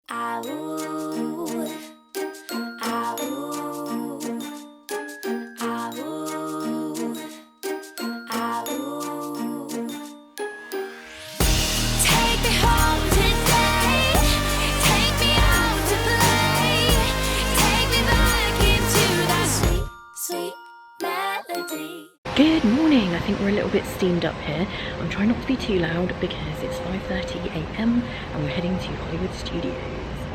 Good morning. I think we're a little bit steamed up here. I'm trying not to be too loud because it's 5:30 AM and we're heading to Hollywood Studios.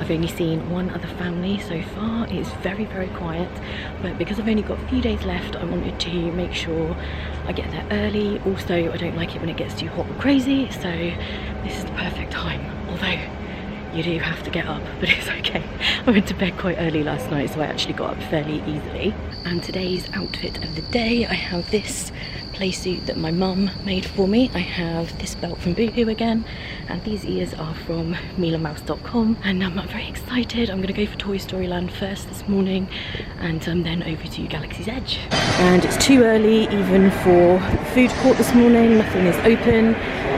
I've only seen one other family so far. It's very, very quiet, but because I've only got a few days left, I wanted to make sure I get there early. Also, I don't like it when it gets too hot or crazy, so this is the perfect time. Although you do have to get up, but it's okay. I went to bed quite early last night, so I actually got up fairly easily. And today's outfit of the day, I have this play suit that my mum made for me. I have this belt from Boohoo again, and these ears are from milamouse.com. And I'm very excited. I'm gonna go for Toy Story Land first this morning, and then over to Galaxy's Edge. And it's too early even for the food court this morning. Nothing is open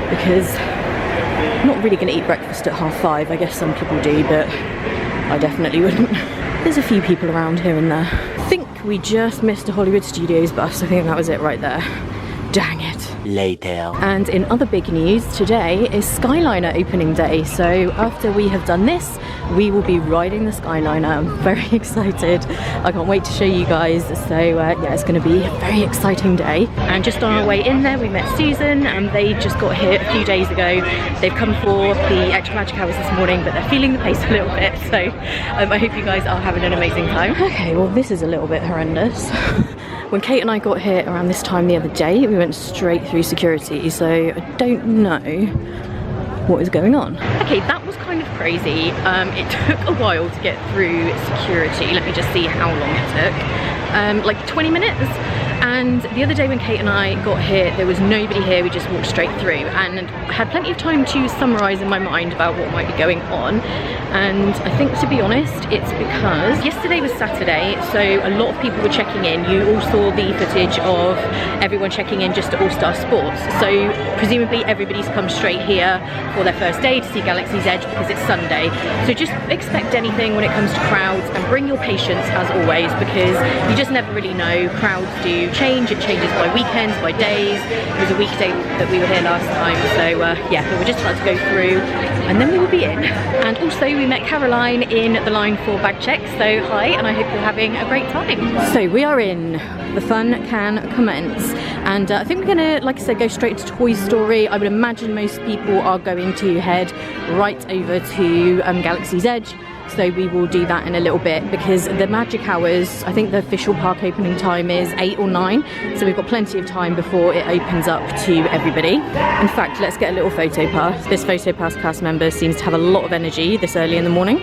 because I'm not really going to eat breakfast at 5:30. I guess some people do, but I definitely wouldn't. There's a few people around here and there. I think we just missed a Hollywood Studios bus. I think that was it right there. Dang it. Later. And in other big news, today is Skyliner opening day. So after we have done this, we will be riding the Skyliner. I'm very excited. I can't wait to show you guys. So yeah, it's going to be a very exciting day. And just on our way in there, we met Susan, and they just got here a few days ago. They've come for the extra magic hours this morning, but they're feeling the pace a little bit. So I hope you guys are having an amazing time. Okay, well this is a little bit horrendous. When Kate and I got here around this time the other day, we went straight through security, so I don't know what is going on. Okay, that was kind of crazy. It took a while to get through security. Let me just see how long it took. Like 20 minutes. And the other day when Kate and I got here, there was nobody here. We just walked straight through, and I had plenty of time to summarise in my mind about what might be going on. And I think, to be honest, it's because yesterday was Saturday, so a lot of people were checking in. You all saw the footage of everyone checking in just at All Star Sports. So presumably everybody's come straight here for their first day to see Galaxy's Edge because it's Sunday. So just expect anything when it comes to crowds, and bring your patience as always, because you just never really know. Crowds do change. It changes by weekends, by days. It was a weekday that we were here last time, so yeah, we were just about to go through and then we will be in. And also we met Caroline in the line for bag checks, so hi, and I hope you're having a great time. So we are in. The fun can commence, and I think we're gonna, like I said, go straight to Toy Story. I would imagine most people are going to head right over to Galaxy's Edge. So we will do that in a little bit, because the magic hours, I think the official park opening time is 8 or 9. So we've got plenty of time before it opens up to everybody. In fact, let's get a little photo pass. This photo pass cast member seems to have a lot of energy this early in the morning.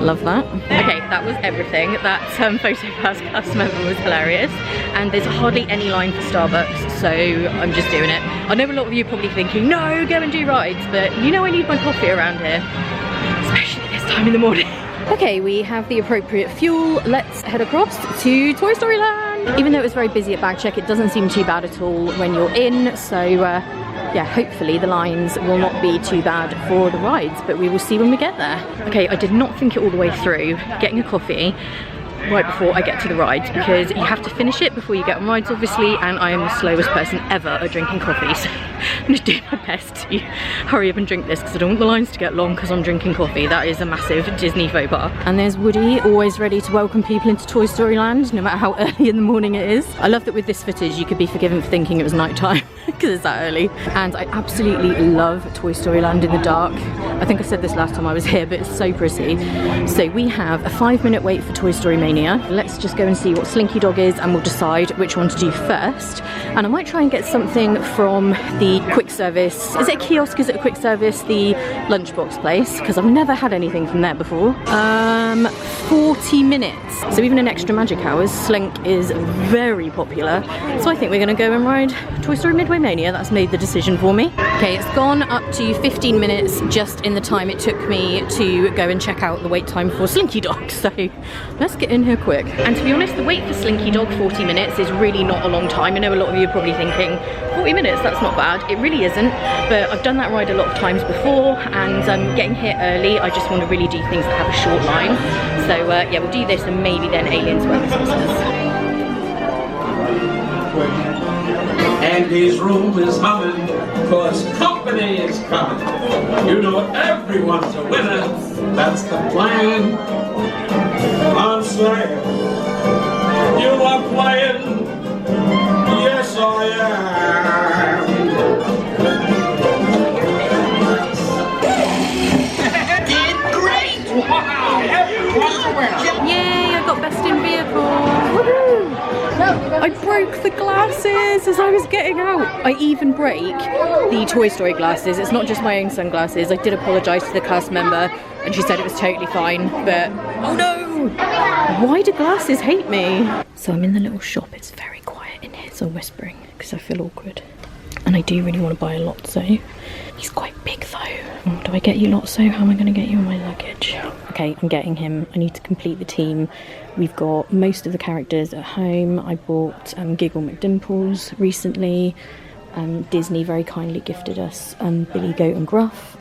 Love that. Okay, that was everything. That photo pass cast member was hilarious. And there's hardly any line for Starbucks, so I'm just doing it. I know a lot of you are probably thinking, no, go and do rides, but you know I need my coffee around here. Especially this time in the morning. Okay, we have the appropriate fuel. Let's head across to Toy Story Land. Even though it was very busy at bag check, it doesn't seem too bad at all when you're in. So yeah, hopefully the lines will not be too bad for the rides, but we will see when we get there. Okay, I did not think it all the way through getting a coffee right before I get to the rides, because you have to finish it before you get on rides obviously, and I am the slowest person ever at drinking coffee, so I'm going to do my best to hurry up and drink this because I don't want the lines to get long because I'm drinking coffee. That is a massive Disney faux pas. And there's Woody, always ready to welcome people into Toy Story Land no matter how early in the morning it is. I love that with this footage you could be forgiven for thinking it was night time because it's that early. And I absolutely love Toy Story Land in the dark. I think I said this last time I was here, but it's so pretty. So we have a 5-minute wait for Toy Story Mania. Let's just go and see what Slinky Dog is, and we'll decide which one to do first. And I might try and get something from the quick service. Is it a kiosk? Is it a quick service? The lunchbox place, because I've never had anything from there before. 40 minutes. So even in extra magic hours, Slink is very popular. So I think we're gonna go and ride Toy Story Midway Mania. That's made the decision for me. Okay, it's gone up to 15 minutes just in the time it took me to go and check out the wait time for Slinky Dog. So let's get in here quick. And to be honest, the wait for Slinky Dog, 40 minutes, is really not a long time. I know a lot of of you are probably thinking, 40 minutes, that's not bad. It really isn't, but I've done that ride a lot of times before, and getting here early, I just want to really do things that have a short line. So yeah, we'll do this and maybe then Aliens Wellness Sauces. And his room is humming, cause company is coming. You know everyone's a winner, that's the plan. I'm Slayer, you are playing, yes I am. Did great! Wow, everyone's a winner. Yay, I got best in vehicle. Woohoo! I broke the glasses as I was getting out. I even break the Toy Story glasses. It's not just my own sunglasses. I did apologise to the cast member and she said it was totally fine, but oh no! Why do glasses hate me? So I'm in the little shop. It's very quiet in here, so I'm whispering because I feel awkward. And I do really want to buy a Lotso. He's quite big though. Do I get you Lotso? How am I going to get you on my luggage? Okay, I'm getting him. I need to complete the team. We've got most of the characters at home. I bought Giggle McDimples recently. Disney very kindly gifted us Billy Goat and Gruff.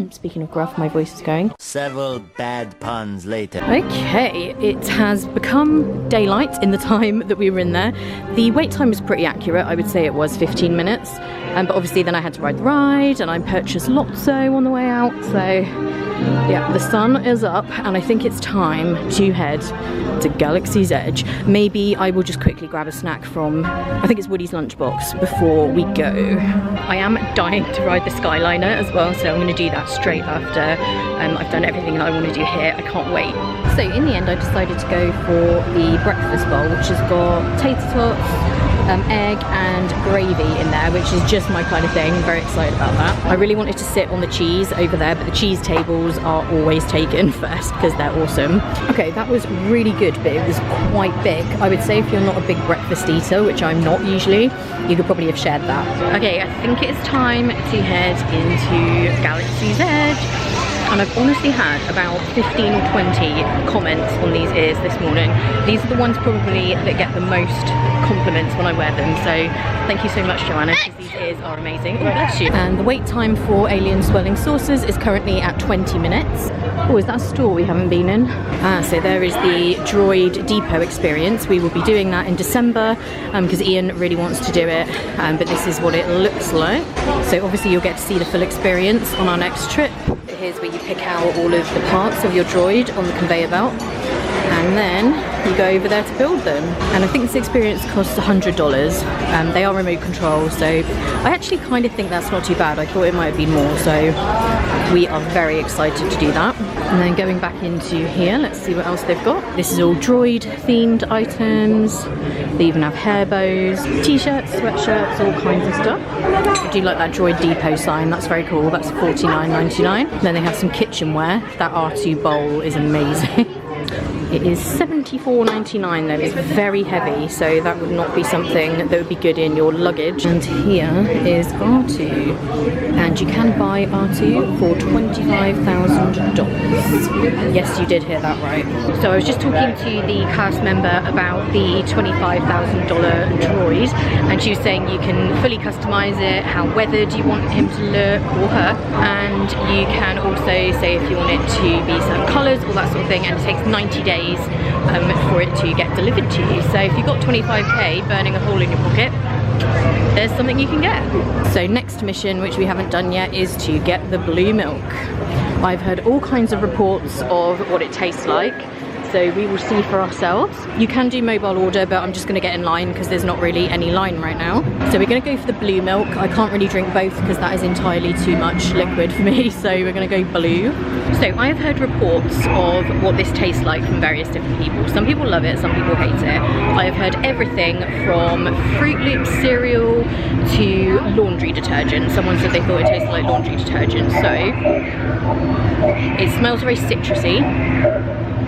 Speaking of Gruff, my voice is going. Several bad puns later. Okay, it has become daylight in the time that we were in there. The wait time was pretty accurate. I would say it was 15 minutes. But obviously then I had to ride the ride and I purchased Lotso on the way out. So yeah, the sun is up and I think it's time to head to Galaxy's Edge. Maybe I will just quickly grab a snack from, I think it's Woody's lunchbox before we go. I am dying to ride the Skyliner as well, so I'm going to do that straight after I've done everything that I want to do here. I can't wait. So in the end I decided to go for the breakfast bowl, which has got tater tots, egg and gravy in there, which is just my kind of thing. I'm very excited about that. I really wanted to sit on the cheese over there, but the cheese tables are always taken first because they're awesome. Okay, that was really good, but it was quite big. I would say if you're not a big breakfast eater, which I'm not usually, you could probably have shared that. Okay, I think it's time to head into Galaxy's Edge. And I've honestly had about 15 or 20 comments on these ears this morning. These are the ones probably that get the most compliments when I wear them. So thank you so much, Joanna, because these ears are amazing. Oh, bless you. And the wait time for Alien Swelling Saucers is currently at 20 minutes. Oh, is that a store we haven't been in? So there is the Droid Depot experience. We will be doing that in December because Ian really wants to do it. But this is what it looks like. So obviously you'll get to see the full experience on our next trip. Here's where you pick out all of the parts of your droid on the conveyor belt, and then you go over there to build them. And I think this experience costs $100. They are remote control, so I actually kind of think that's not too bad. I thought it might have been more, so we are very excited to do that. And then going back into here, let's see what else they've got. This is all droid themed items. They even have hair bows, t-shirts, sweatshirts, all kinds of stuff. I do like that Droid Depot sign, that's very cool. That's $49.99. Then they have some kitchenware. That R2 bowl is amazing. It is $74.99 though. It's very heavy, so that would not be something that would be good in your luggage. And here is R2, and you can buy R2 for $25,000. Yes, you did hear that right. So I was just talking to the cast member about the $25,000 droid, and she was saying you can fully customize it, how weathered you want him to look, or her, and you can also say if you want it to be certain colours, all that sort of thing, and it takes 90 days for it to get delivered to you. So if you've got 25k burning a hole in your pocket, there's something you can get. So next mission, which we haven't done yet, is to get the blue milk. I've heard all kinds of reports of what it tastes like, so we will see for ourselves. You can do mobile order, but I'm just going to get in line because there's not really any line right now. So we're going to go for the blue milk. I can't really drink both because that is entirely too much liquid for me, so we're going to go blue. So I have heard reports of what this tastes like from various different people. Some people love it, some people hate it. I have heard everything from Fruit Loops cereal to laundry detergent. Someone said they thought it tasted like laundry detergent. So it smells very citrusy.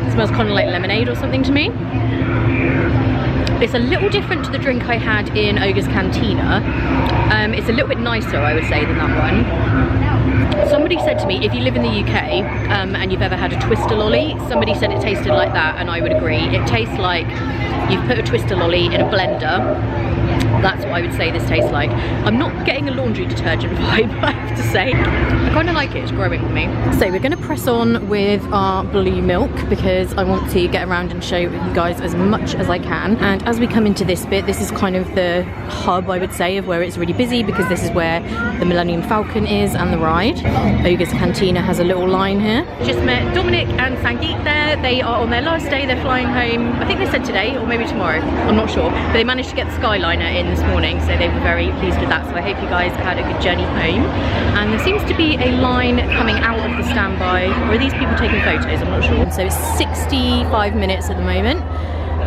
It smells kind of like lemonade or something to me. It's a little different to the drink I had in Ogre's Cantina. It's a little bit nicer, I would say, than that one. Somebody said to me, if you live in the UK and you've ever had a Twister lolly, somebody said it tasted like that, and I would agree. It tastes like you've put a Twister lolly in a blender That's what I would say this tastes like. I'm not getting a laundry detergent vibe, I have to say. I kind of like it, it's growing with me. So we're going to press on with our blue milk because I want to get around and show you guys as much as I can. And as we come into this bit, this is kind of the hub, I would say, of where it's really busy because this is where the Millennium Falcon is and the ride. Ogre's Cantina has a little line here. Just met Dominic and Sangeet there. They are on their last day, they're flying home. I think they said today or maybe tomorrow, I'm not sure. But they managed to get the Skyliner in this morning, so they were very pleased with that. So I hope you guys had a good journey home. And there seems to be a line coming out of the standby. Or are these people taking photos? I'm not sure. So it's 65 minutes at the moment.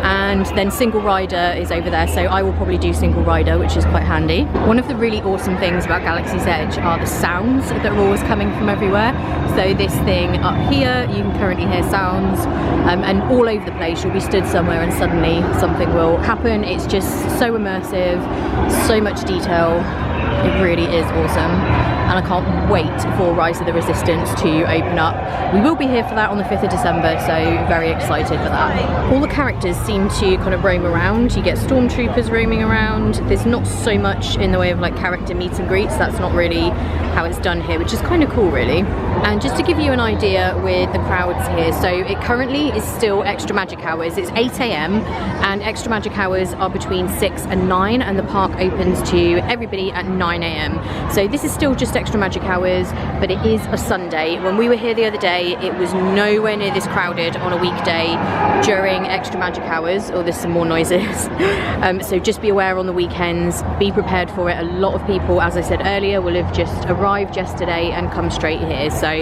And then single rider is over there, so I will probably do single rider, which is quite handy. One of the really awesome things about Galaxy's Edge are the sounds that are always coming from everywhere. So this thing up here, you can currently hear sounds, and all over the place. You'll be stood somewhere and suddenly something will happen. It's just so immersive, so much detail. It really is awesome. And I can't wait for Rise of the Resistance to open up. We will be here for that on the 5th of December, so very excited for that. All the characters seem to kind of roam around. You get stormtroopers roaming around. There's not so much in the way of like character meet and greets. That's not really how it's done here, which is kind of cool really. And just to give you an idea with the crowds here, so it currently is still extra magic hours. It's 8 AM and extra magic hours are between 6 and 9, and the park opens to everybody at 9 AM. So this is still just extra magic hours, but it is a Sunday. When we were here the other day, it was nowhere near this crowded on a weekday during extra magic hours. Oh, there's some more noises. So just be aware on the weekends, be prepared for it. A lot of people, as I said earlier, will have just arrived yesterday and come straight here. So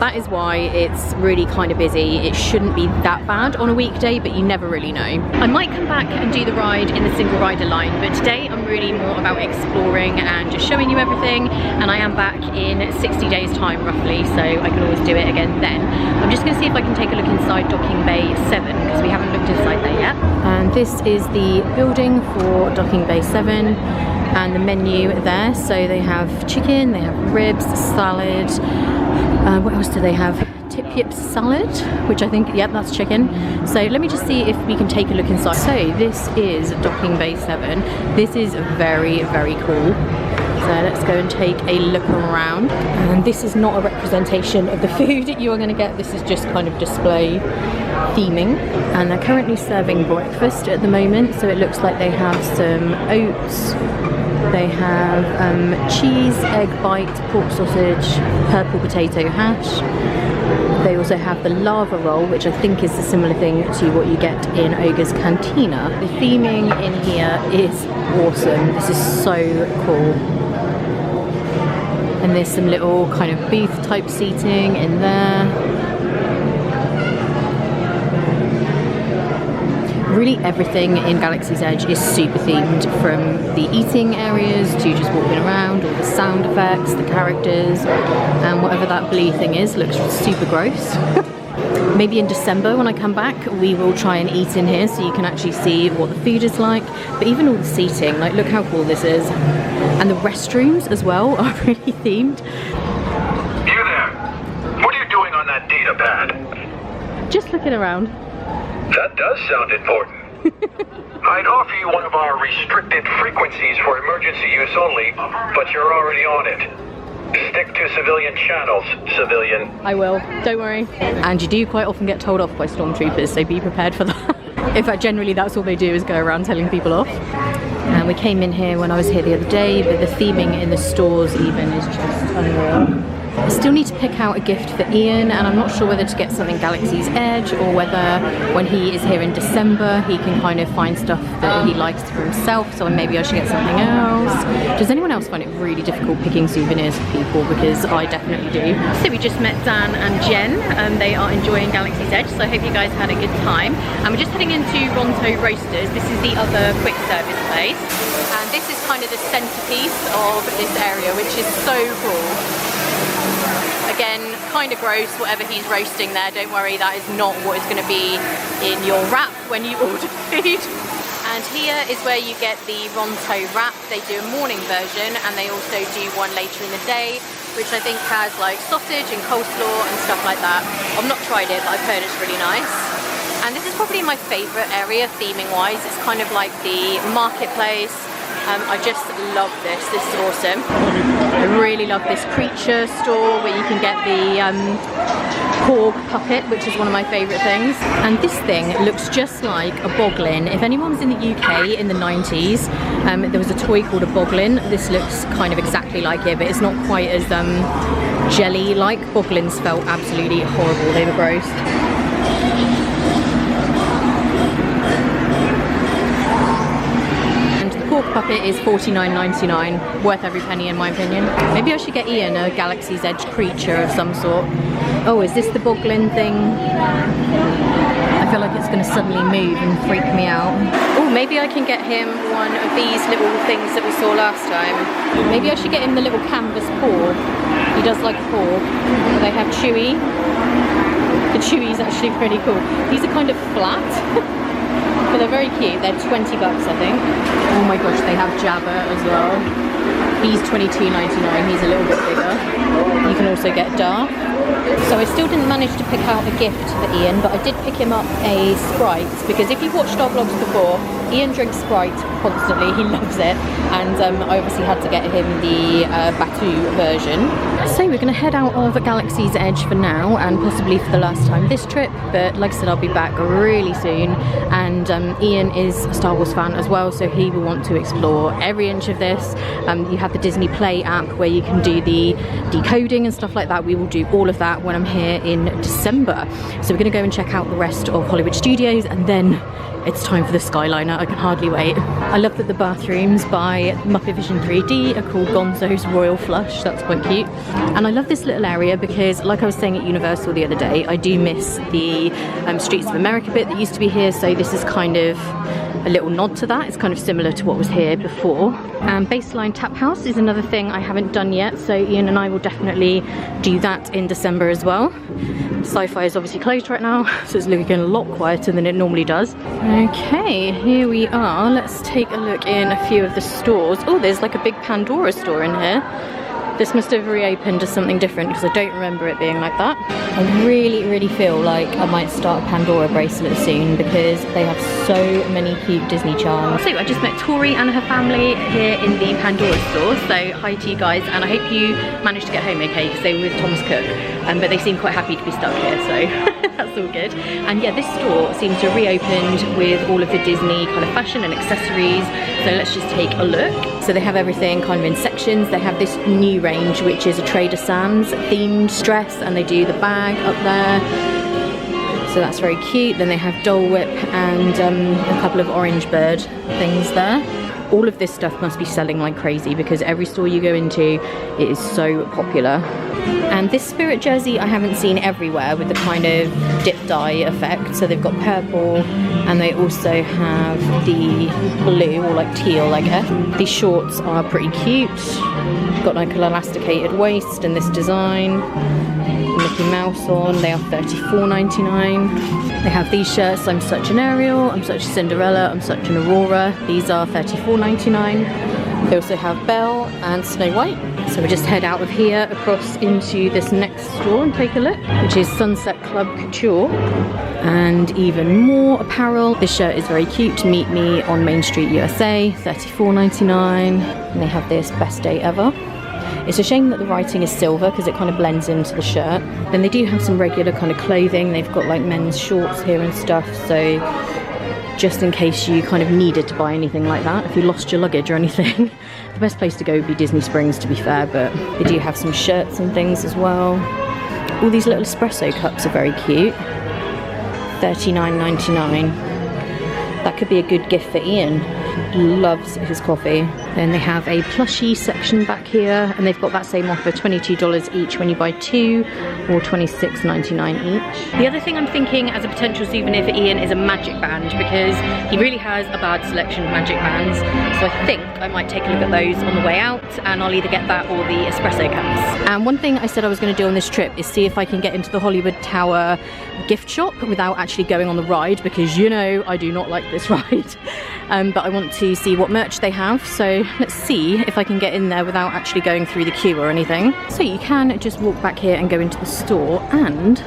that is why it's really kind of busy. It shouldn't be that bad on a weekday, but you never really know. I might come back and do the ride in the single rider line, but today I'm really more about exploring and just showing you everything. And I am back in 60 days time roughly, so I can always do it again then. I'm just going to see if I can take a look inside Docking Bay 7 because we haven't looked inside there yet. And this is the building for Docking Bay 7 and the menu there. So they have chicken, they have ribs, salad. What else do they have? Tip salad, which I think, yep, that's chicken. So let me just see if we can take a look inside. So this is Docking Bay 7. This is very, very cool. So let's go and take a look around. And this is not a representation of the food that you are going to get. This is just kind of display theming. And they're currently serving breakfast at the moment. So it looks like they have some oats. They have cheese, egg bite, pork sausage, purple potato hash. They also have the lava roll, which I think is a similar thing to what you get in Ogre's Cantina. The theming in here is awesome. This is so cool. And there's some little kind of booth type seating in there. Really everything in Galaxy's Edge is super themed, from the eating areas to just walking around, all the sound effects, the characters, and whatever that blue thing is looks super gross. Maybe in December when I come back we will try and eat in here so you can actually see what the food is like. But even all the seating, like look how cool this is. And the restrooms as well are really themed. You there? What are you doing on that data pad? Just looking around. That does sound important. I'd offer you one of our restricted frequencies for emergency use only, but you're already on it. Stick to civilian channels, civilian. I will, don't worry. And you do quite often get told off by stormtroopers, so be prepared for that. In fact, generally that's all they do is go around telling people off. And we came in here when I was here the other day, but the theming in the stores even is just unreal. I still need to pick out a gift for Ian, and I'm not sure whether to get something Galaxy's Edge or whether when he is here in December he can kind of find stuff that he likes for himself, so maybe I should get something else. Does anyone else find it really difficult picking souvenirs for people? Because I definitely do. So we just met Dan and Jen. They are enjoying Galaxy's Edge, so I hope you guys had a good time. And we're just heading into Ronto Roasters. This is the other quick service place, and this is kind of the centerpiece of this area, which is so cool. Again, kind of gross, whatever he's roasting there. Don't worry, that is not what is going to be in your wrap when you order food. And here is where you get the Ronto wrap. They do a morning version, and they also do one later in the day, which I think has like sausage and coleslaw and stuff like that. I've not tried it, but I've heard it's really nice. And this is probably my favourite area theming wise. It's kind of like the marketplace. I just love this. This is awesome. I really love this creature store where you can get the porg puppet, which is one of my favourite things. And this thing looks just like a boglin. If anyone was in the UK in the 90s, there was a toy called a boglin. This looks kind of exactly like it, but it's not quite as jelly-like. Boglins felt absolutely horrible. They were gross. Puppet is $49.99, worth every penny in my opinion. Maybe I should get Ian a Galaxy's Edge creature of some sort. Oh, is this the boglin thing? I feel like it's going to suddenly move and freak me out. Oh, maybe I can get him one of these little things that we saw last time. Maybe I should get him the little canvas paw. He does like a paw. They have Chewy. The Chewy's actually pretty cool. These are kind of flat. But they're very cute. They're 20 bucks, I think. Oh my gosh, they have Jabba as well. He's $22.99. He's a little bit bigger. You can also get Darth. So I still didn't manage to pick out a gift for Ian, but I did pick him up a Sprite, because if you've watched our vlogs before, Ian drinks Sprite constantly. He loves it. And I obviously had to get him the Batu version. So we're going to head out of Galaxy's Edge for now, and possibly for the last time this trip, but like I said, I'll be back really soon. And Ian is a Star Wars fan as well, so he will want to explore every inch of this. You have the Disney Play app where you can do the decoding and stuff like that. We will do all of that when I'm here in December. So we're going to go and check out the rest of Hollywood Studios, and then it's time for the Skyliner. I can hardly wait. I love that the bathrooms by Muppet Vision 3D are called Gonzo's Royal Flush. That's quite cute. And I love this little area because, like I was saying at Universal the other day, I do miss the Streets of America bit that used to be here. So this is kind of a little nod to that. It's kind of similar to what was here before. Baseline Tap House is another thing I haven't done yet, so Ian and I will definitely do that in December as well. Sci-Fi is obviously closed right now, so it's looking a lot quieter than it normally does. Okay, here we are. Let's take a look in a few of the stores. Oh, there's like a big Pandora store in here. This must have reopened as something different because I don't remember it being like that. I really feel like I might start a Pandora bracelet soon because they have so many cute Disney charms. So I just met Tori and her family here in the Pandora store. So hi to you guys, and I hope you managed to get home okay because they were with Thomas Cook. But they seem quite happy to be stuck here, so that's all good. And yeah, this store seems to have reopened with all of the Disney kind of fashion and accessories. So let's just take a look. So they have everything kind of in sections. They have this new range, which is a Trader Sam's themed dress, and they do the bag up there. So that's very cute. Then they have Dole Whip and a couple of Orange Bird things there. All of this stuff must be selling like crazy because every store you go into, it is so popular. And this Spirit jersey I haven't seen everywhere with the kind of dip dye effect. So they've got purple, and they also have the blue, or like teal I guess. These shorts are pretty cute. Got like an elasticated waist and this design. Mickey Mouse on. They are $34.99. They have these shirts. I'm such an Ariel, I'm such a Cinderella, I'm such an Aurora. These are $34.99. They also have Belle and Snow White. So we just head out of here across into this next store and take a look, which is Sunset Club Couture. And even more apparel. This shirt is very cute. Meet me on Main Street USA, $34.99. And they have this Best Day Ever. It's a shame that the writing is silver because it kind of blends into the shirt. Then they do have some regular kind of clothing. They've got like men's shorts here and stuff. So just in case you kind of needed to buy anything like that, if you lost your luggage or anything, the best place to go would be Disney Springs, to be fair. But they do have some shirts and things as well. All these little espresso cups are very cute. $39.99. That could be a good gift for Ian. Loves his coffee. Then they have a plushie section back here, and they've got that same offer, $22 each when you buy two, or $26.99 each. The other thing I'm thinking as a potential souvenir for Ian is a magic band, because he really has a bad selection of magic bands. So I think I might take a look at those on the way out, and I'll either get that or the espresso cups. And one thing I said I was going to do on this trip is see if I can get into the Hollywood Tower gift shop without actually going on the ride, because you know I do not like this ride. But I want to see what merch they have, so let's see if I can get in there without actually going through the queue or anything. So you can just walk back here and go into the store, and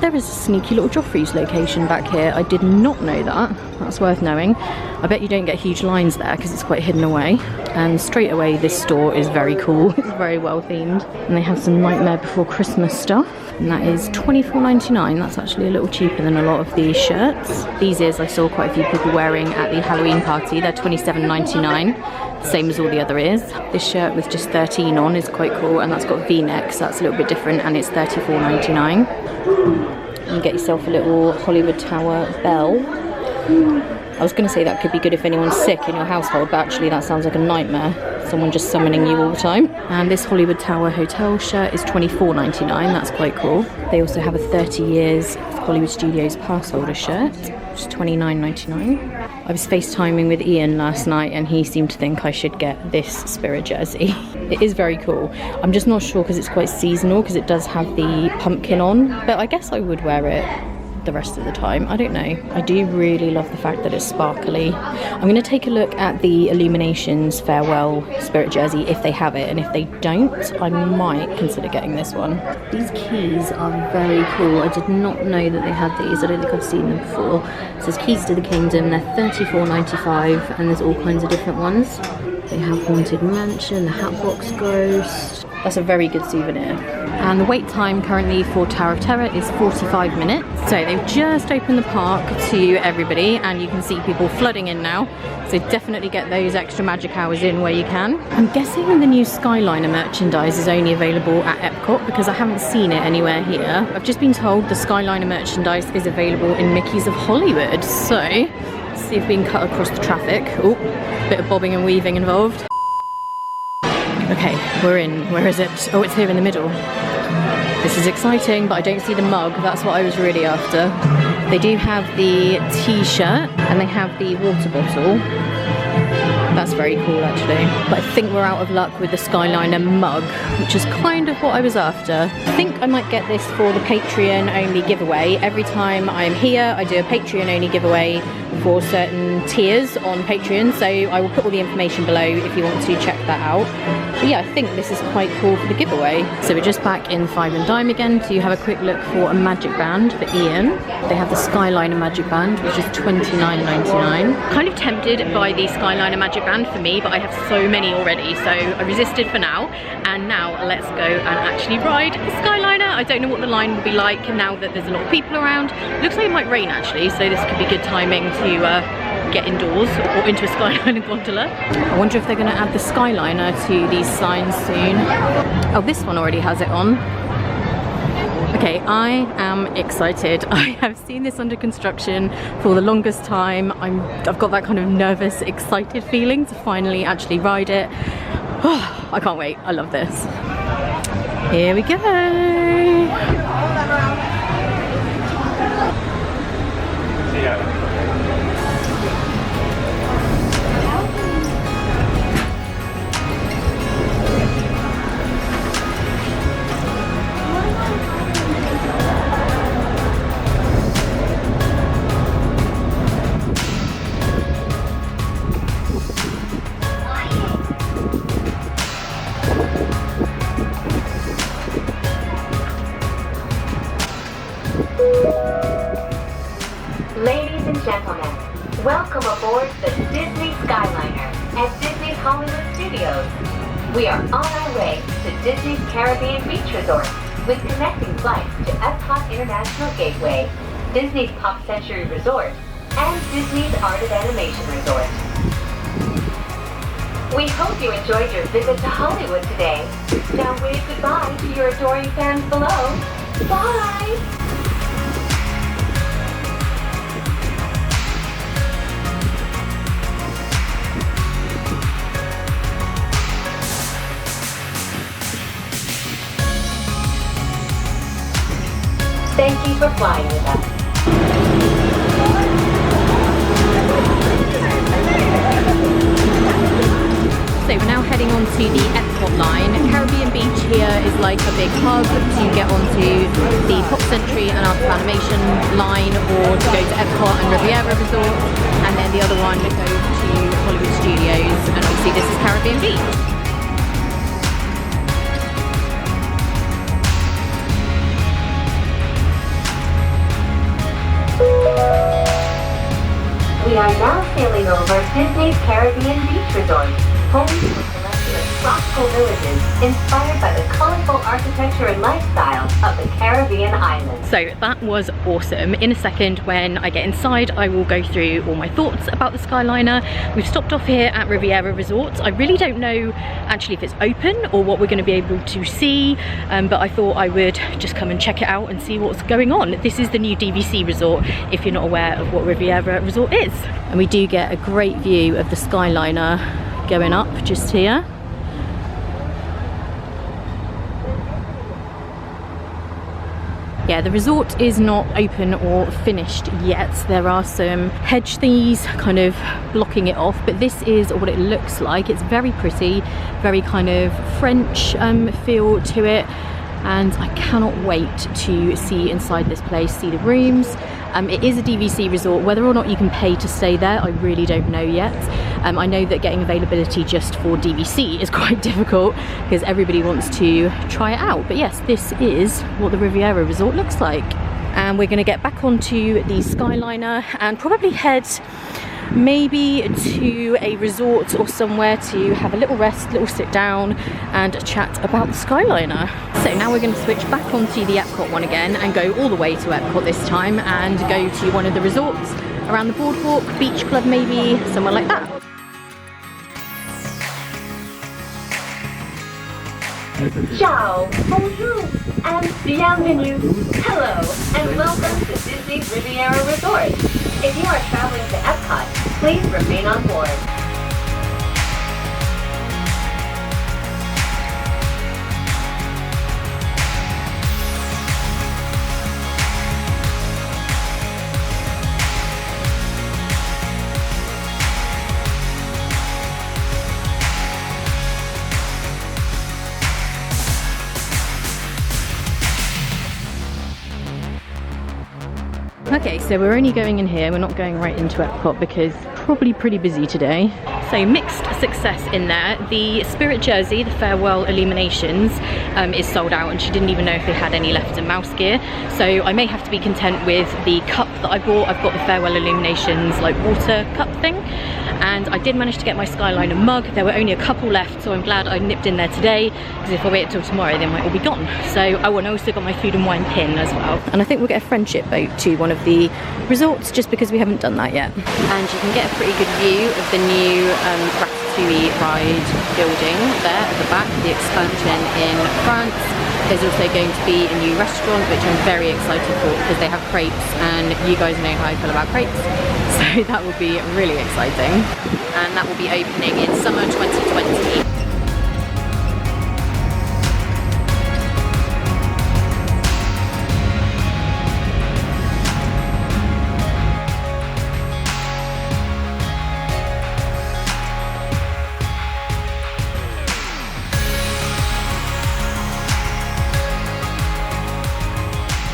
There is a sneaky little Joffrey's location back here. I did not know that. That's worth knowing. I bet you don't get huge lines there because it's quite hidden away. And straight away, this store is very cool. It's very well themed. And they have some Nightmare Before Christmas stuff. And that is $24.99. That's actually a little cheaper than a lot of these shirts. These ears I saw quite a few people wearing at the Halloween party. They're $27.99. Same as all the other ears. This shirt with just 13 on is quite cool, and that's got V-neck, so that's a little bit different, and it's $34.99. You get yourself a little Hollywood Tower bell. I was going to say that could be good if anyone's sick in your household, but actually that sounds like a nightmare. Someone just summoning you all the time. And this Hollywood Tower Hotel shirt is $24.99. That's quite cool. They also have a 30 years Hollywood Studios pass holder shirt, which is $29.99. I was FaceTiming with Ian last night and he seemed to think I should get this Spirit jersey. It is very cool. I'm just not sure because it's quite seasonal, because it does have the pumpkin on, but I guess I would wear it the rest of the time. I don't know. I do really love the fact that it's sparkly. I'm going to take a look at the Illuminations Farewell Spirit jersey if they have it, and if they don't, I might consider getting this one. These keys are very cool. I did not know that they had these. I don't think I've seen them before. It says Keys to the Kingdom. They're $34.95, and there's all kinds of different ones. They have Haunted Mansion, the Hatbox Ghost. That's a very good souvenir. And the wait time currently for Tower of Terror is 45 minutes. So they've just opened the park to everybody, and you can see people flooding in now. So definitely get those extra magic hours in where you can. I'm guessing the new Skyliner merchandise is only available at Epcot, because I haven't seen it anywhere here. I've just been told the Skyliner merchandise is available in Mickey's of Hollywood. So let's see if we can cut across the traffic. Oh, bit of bobbing and weaving involved. Okay, we're in. Where is it? Oh, it's here in the middle. This is exciting, but I don't see the mug. That's what I was really after. They do have the t-shirt and they have the water bottle. That's very cool actually. But I think we're out of luck with the Skyliner mug, which is kind of what I was after. I think I might get this for the Patreon only giveaway. Every time I'm here, I do a Patreon only giveaway for certain tiers on Patreon, so I will put all the information below if you want to check that out. But yeah, I think this is quite cool for the giveaway. So we're just back in Five and Dime again to have a quick look for a magic band for Ian. They have the Skyliner magic band, which is $29.99. Kind of tempted by the Skyliner magic band for me, but I have so many already, so I resisted for now. And now let's go and actually ride the Skyliner. I don't know what the line will be like now that there's a lot of people around. Looks like it might rain actually, so this could be good timing to get indoors or into a Skyliner gondola. I wonder if they're going to add the Skyliner to these signs soon. Oh, this one already has it on. Okay, I am excited. I have seen this under construction for the longest time. I've got that kind of nervous, excited feeling to finally actually ride it. Oh, I can't wait. I love this. Here we go. Ladies and gentlemen, welcome aboard the Disney Skyliner at Disney's Hollywood Studios. We are on our way to Disney's Caribbean Beach Resort with connecting flights to Epcot International Gateway, Disney's Pop Century Resort, and Disney's Art of Animation Resort. We hope you enjoyed your visit to Hollywood today. Now wave goodbye to your adoring fans below. Bye! Thank you for flying with us. So we're now heading on to the Epcot line. Caribbean Beach here is like a big hub to get onto the Pop Century and Art of Animation line, or to go to Epcot and Riviera Resort, and then the other one goes to Hollywood Studios, and obviously this is Caribbean Beach. are now sailing over Disney's Caribbean Beach Resort, home to a selection of tropical villages inspired by the colorful architecture and lifestyle of the Caribbean islands. So that was awesome. In a second, when I get inside, I will go through all my thoughts about the Skyliner. We've stopped off here at Riviera Resorts. I really don't know actually if it's open or what we're going to be able to see, but I thought I would just come and check it out and see what's going on. This is the new DVC resort, if you're not aware of what Riviera Resort is. And we do get a great view of the Skyliner going up just here. Yeah, the resort is not open or finished yet. There are some hedge thieves kind of blocking it off, but this is what it looks like. It's very pretty, very kind of French feel to it, and I cannot wait to see inside this place, see the rooms. It is a DVC resort. Whether or not you can pay to stay there, I really don't know yet. I know that getting availability just for DVC is quite difficult because everybody wants to try it out. But yes, this is what the Riviera Resort looks like. And we're going to get back onto the Skyliner and probably head maybe to a resort or somewhere to have a little rest, little sit down and chat about the Skyliner. So now we're going to switch back onto the Epcot one again and go all the way to Epcot this time and go to one of the resorts around the boardwalk, beach club maybe, somewhere like that. Ciao, bonjour, and bienvenue. Hello, and welcome to Disney's Riviera Resort. If you are traveling to Epcot, please remain on board. Okay, so we're only going in here, we're not going right into Epcot because probably pretty busy today. So mixed success in there. The Spirit jersey, the Farewell Illuminations, is sold out, and she didn't even know if they had any left in mouse gear. So I may have to be content with the cup that I bought. I've got the Farewell Illuminations like water cup thing, and I did manage to get my Skyliner mug. There were only a couple left, so I'm glad I nipped in there today, because if I wait until tomorrow they might all be gone. So, oh, and I also got my food and wine pin as well. And I think we'll get a friendship boat to one of the resorts just because we haven't done that yet. And you can get a pretty good view of the new Ratatouille ride building there at the back, the expansion in France. There's also going to be a new restaurant, which I'm very excited for because they have crepes, and you guys know how I feel about crepes, so that will be really exciting. And that will be opening in summer 2020.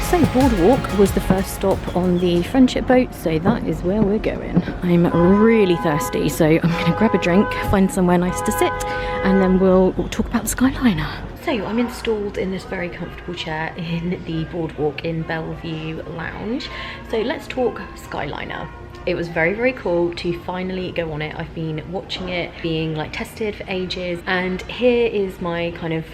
So Boardwalk was the first stop on the friendship boat, so that is where we're going. I'm really thirsty, so I'm going to grab a drink, find somewhere nice to sit, and then we'll talk about the Skyliner. So I'm installed in this very comfortable chair in the Boardwalk in Bellevue Lounge. So let's talk Skyliner. It was very, very cool to finally go on it. I've been watching it being like tested for ages, and here is my kind of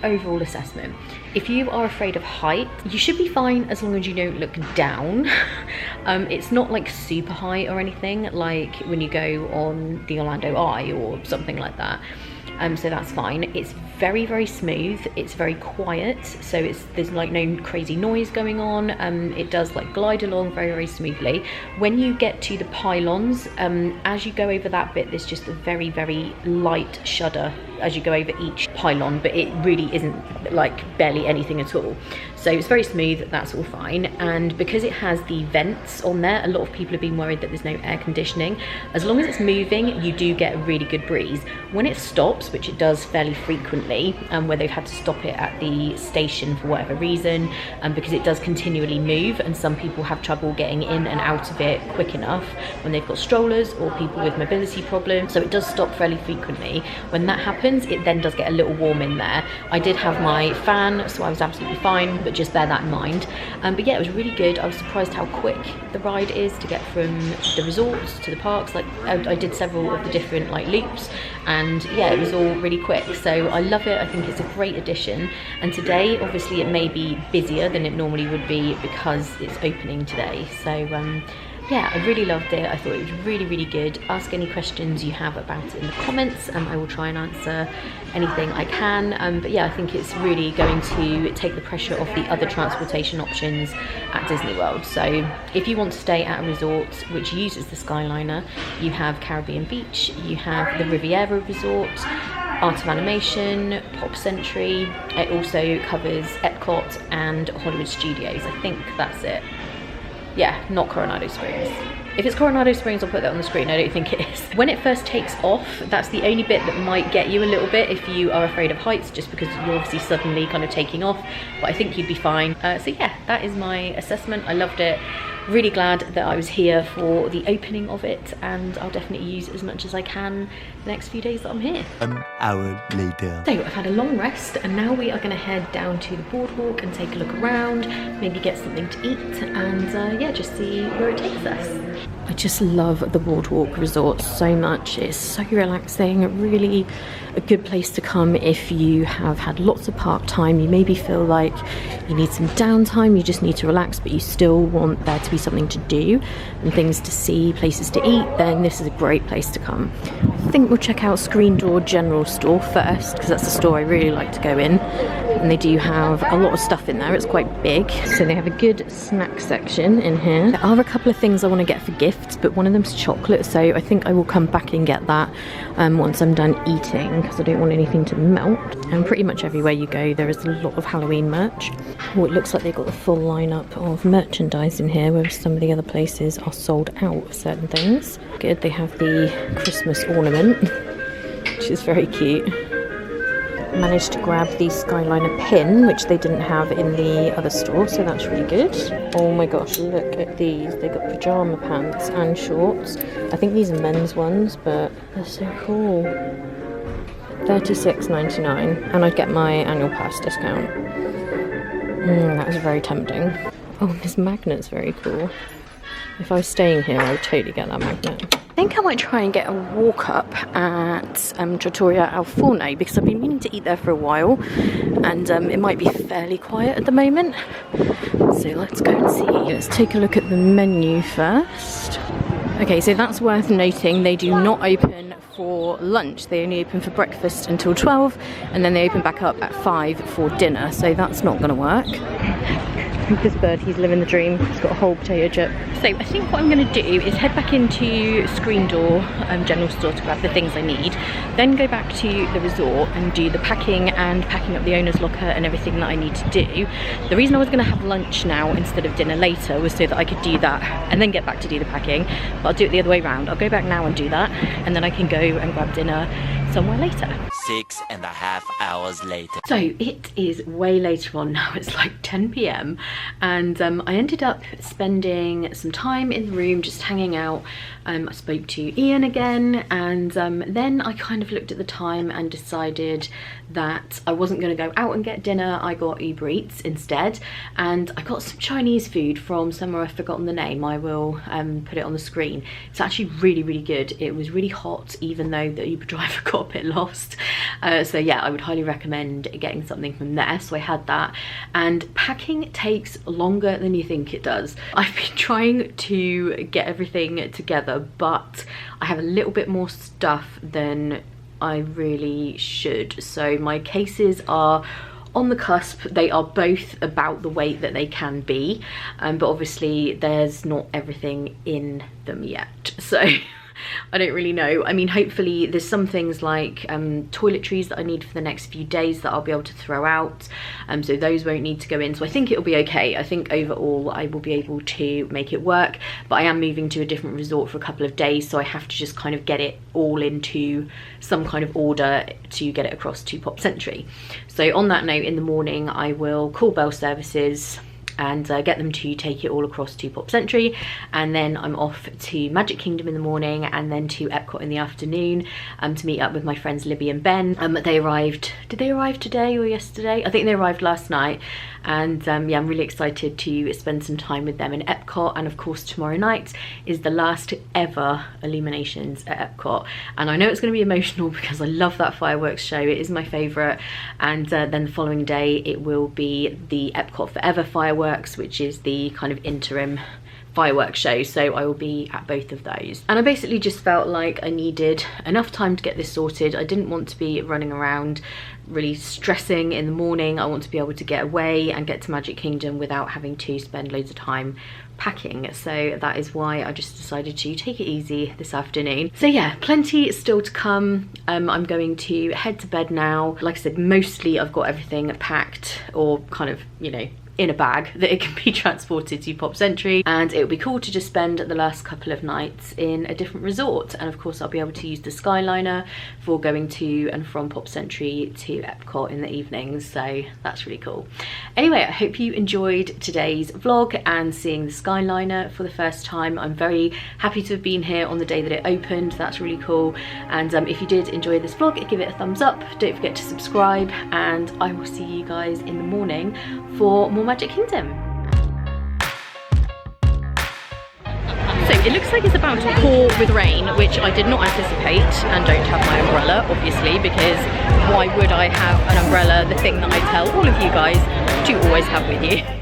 overall assessment. If you are afraid of height, you should be fine as long as you don't look down. It's not like super high or anything like when you go on the Orlando Eye or something like that. So that's fine. It's very, very smooth. It's very quiet, so there's like no crazy noise going on. It does like glide along very, very smoothly. When you get to the pylons, as you go over that bit, there's just a very, very light shudder as you go over each pylon, but it really isn't like barely anything at all. So it's very smooth, that's all fine. And because it has the vents on there, a lot of people have been worried that there's no air conditioning. As long as it's moving, you do get a really good breeze. When it stops, which it does fairly frequently, frequently, where they've had to stop it at the station for whatever reason, because it does continually move, and some people have trouble getting in and out of it quick enough when they've got strollers or people with mobility problems. So it does stop fairly frequently. When that happens, it then does get a little warm in there. I did have my fan, so I was absolutely fine, but just bear that in mind. But yeah, it was really good. I was surprised how quick the ride is to get from the resorts to the parks. Like I did several of the different like loops, and yeah, it was all really quick. So I love it. I think it's a great addition. And today, obviously, it may be busier than it normally would be because it's opening today. So yeah, I really loved it. I thought it was really, really good. Ask any questions you have about it in the comments, and I will try and answer anything I can. But yeah, I think it's really going to take the pressure off the other transportation options at Disney World. So if you want to stay at a resort which uses the Skyliner, you have Caribbean Beach, you have the Riviera Resort, Art of Animation, Pop Century. It also covers Epcot and Hollywood Studios. I think that's it. Yeah, not Coronado Springs. If it's Coronado Springs, I'll put that on the screen. I don't think it is. When it first takes off, that's the only bit that might get you a little bit if you are afraid of heights, just because you're obviously suddenly kind of taking off, but I think you'd be fine. So yeah, that is my assessment. I loved it. Really glad that I was here for the opening of it, and I'll definitely use it as much as I can the next few days that I'm here. An hour later. So I've had a long rest, and now we are going to head down to the boardwalk and take a look around, maybe get something to eat, and yeah, just see where it takes us. I just love the boardwalk resort so much. It's so relaxing, really a good place to come if you have had lots of park time. You maybe feel like you need some downtime, you just need to relax, but you still want there to be something to do and things to see, places to eat, then this is a great place to come. I think we'll check out Screen Door General Store first, because that's the store I really like to go in, and they do have a lot of stuff in there. It's quite big, so they have a good snack section in here. There are a couple of things I want to get for gifts, but one of them's chocolate, so I think I will come back and get that once I'm done eating, because I don't want anything to melt. And pretty much everywhere you go there is a lot of Halloween merch. Oh, it looks like they've got the full lineup of merchandise in here, whereas some of the other places are sold out of certain things. Good, they have the Christmas ornament, which is very cute. Managed to grab the Skyliner pin, which they didn't have in the other store, so that's really good. Oh my gosh, look at these. They got pajama pants and shorts. I think these are men's ones, but they're so cool. $36.99, and I'd get my annual pass discount. That was very tempting. Oh, this magnet's very cool. If I was staying here, I would totally get that magnet. I think I might try and get a walk up at Trattoria Al Forno, because I've been meaning to eat there for a while, and it might be fairly quiet at the moment. So let's go and see. Let's take a look at the menu first. Okay, so that's worth noting. They do not open for lunch. They only open for breakfast until 12, and then they open back up at 5 for dinner. So that's not going to work. This bird, he's living the dream. He's got a whole potato chip. So I think what I'm going to do is head back into Screen Door General Store to grab the things I need, then go back to the resort and do the packing and packing up the owner's locker and everything that I need to do. The reason I was going to have lunch now instead of dinner later was so that I could do that and then get back to do the packing, but I'll do it the other way around. I'll go back now and do that, and then I can go and grab dinner somewhere later. 6.5 hours later. So it is way later on now. It's like 10 p.m. and I ended up spending some time in the room just hanging out. I spoke to Ian again, and then I kind of looked at the time and decided that I wasn't going to go out and get dinner. I got Uber Eats instead, and I got some Chinese food from somewhere I've forgotten the name. I will put it on the screen. It's actually really, really good. It was really hot, even though the Uber driver got a bit lost. So yeah, I would highly recommend getting something from there. So I had that, and packing takes longer than you think it does. I've been trying to get everything together, but I have a little bit more stuff than I really should. So my cases are on the cusp. They are both about the weight that they can be, but obviously there's not everything in them yet. So I don't really know. I mean, hopefully there's some things like toiletries that I need for the next few days that I'll be able to throw out, so those won't need to go in, so I think it'll be okay. I think overall I will be able to make it work, but I am moving to a different resort for a couple of days, so I have to just kind of get it all into some kind of order to get it across to Pop Century. So on that note, in the morning I will call Bell Services and get them to take it all across to Pop Century, and then I'm off to Magic Kingdom in the morning and then to Epcot in the afternoon to meet up with my friends Libby and Ben. They arrived, did they arrive today or yesterday? I think they arrived last night, and yeah, I'm really excited to spend some time with them in Epcot. And of course tomorrow night is the last ever Illuminations at Epcot, and I know it's going to be emotional because I love that fireworks show, it is my favourite. And then the following day it will be the Epcot Forever fireworks, which is the kind of interim fireworks show, so I will be at both of those. And I basically just felt like I needed enough time to get this sorted. I didn't want to be running around really stressing in the morning. I want to be able to get away and get to Magic Kingdom without having to spend loads of time packing, so that is why I just decided to take it easy this afternoon. So yeah, plenty still to come. I'm going to head to bed now. Like I said, mostly I've got everything packed, or kind of, you know, in a bag that it can be transported to Pop Century, and it would be cool to just spend the last couple of nights in a different resort. And of course I'll be able to use the Skyliner for going to and from Pop Century to Epcot in the evenings, so that's really cool. Anyway, I hope you enjoyed today's vlog and seeing the Skyliner for the first time. I'm very happy to have been here on the day that it opened, that's really cool. And if you did enjoy this vlog, give it a thumbs up, don't forget to subscribe, and I will see you guys in the morning for more Magic Kingdom. So it looks like it's about to pour with rain, which I did not anticipate, and don't have my umbrella obviously, because why would I have an umbrella, the thing that I tell all of you guys to always have with you.